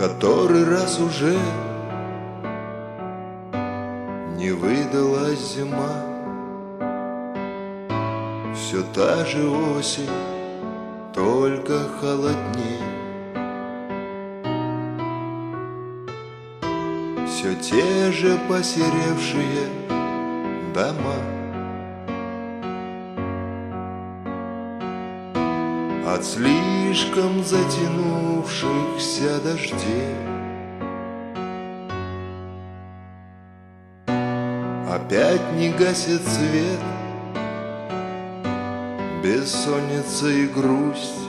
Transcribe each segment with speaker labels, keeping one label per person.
Speaker 1: который раз уже не выдалась зима. Все та же осень, только холодней. Все те же посеревшие дома. От слишком затянувшихся дождей опять не гасит свет, бессонница и грусть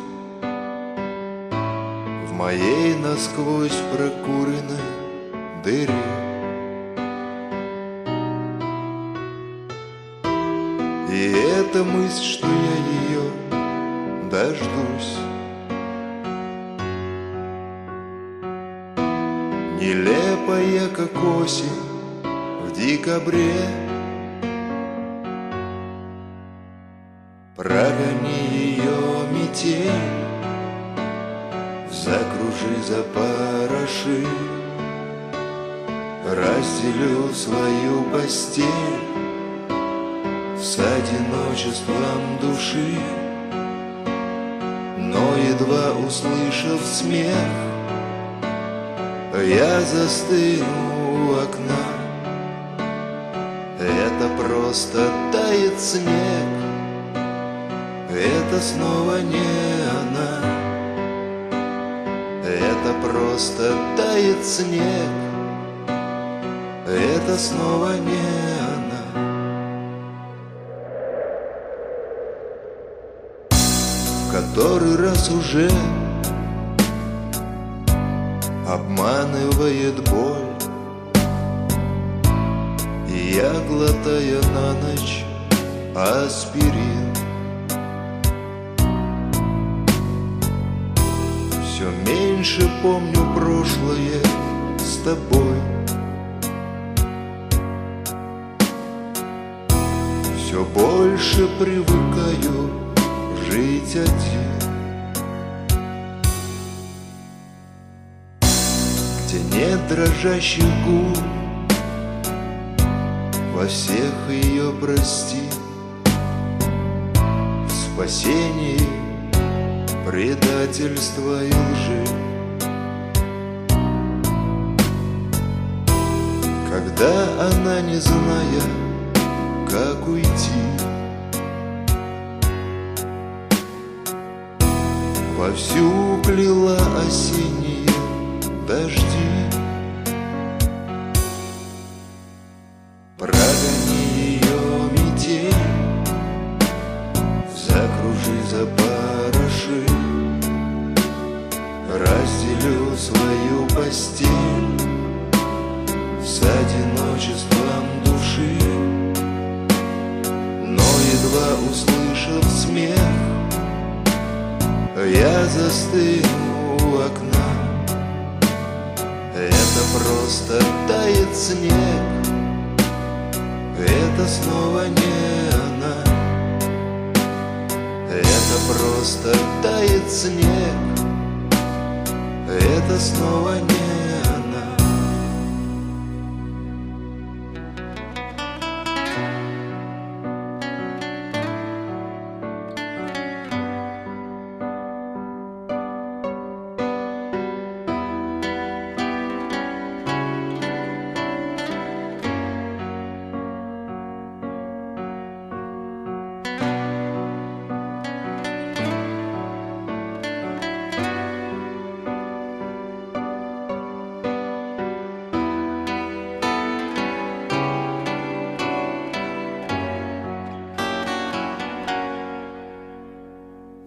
Speaker 1: в моей насквозь прокуренной дыре. И эта мысль, что я ее дождусь, нелепая, как осень в декабре. Прогони ее, метель, закружи, запороши, разделю свою постель с одиночеством души. Но едва услышав смех, я застыну у окна. Это просто тает снег, это снова не она. Это просто тает снег, это снова не она. Который раз уже обманывает боль, и я, глотая на ночь аспирин, все меньше помню прошлое с тобой. Все больше привыкаю жить один, где нет дрожащих губ, во всех ее прости, в спасении предательства и лжи. Когда она, не зная, как уйти, вовсю плела осенние дожди. Прогони ее, метель, закружи, запороши, разделю свою постель с одиночеством души. Но едва услышав смех, я застыну у окна. Это просто тает снег, это снова не она. Это просто тает снег, это снова не она.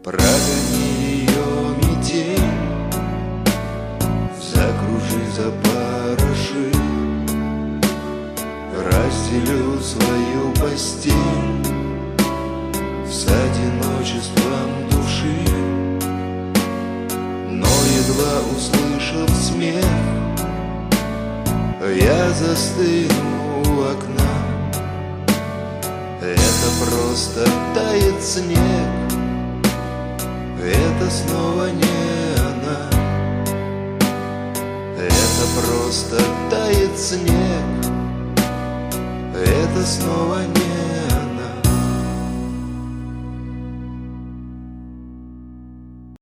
Speaker 1: Прогони ее, метель, закружи, запороши, разделю свою постель с одиночеством души. Но едва услышав смех, я застыну у окна. Это просто тает снег, это снова не она. просто тает снег. Это снова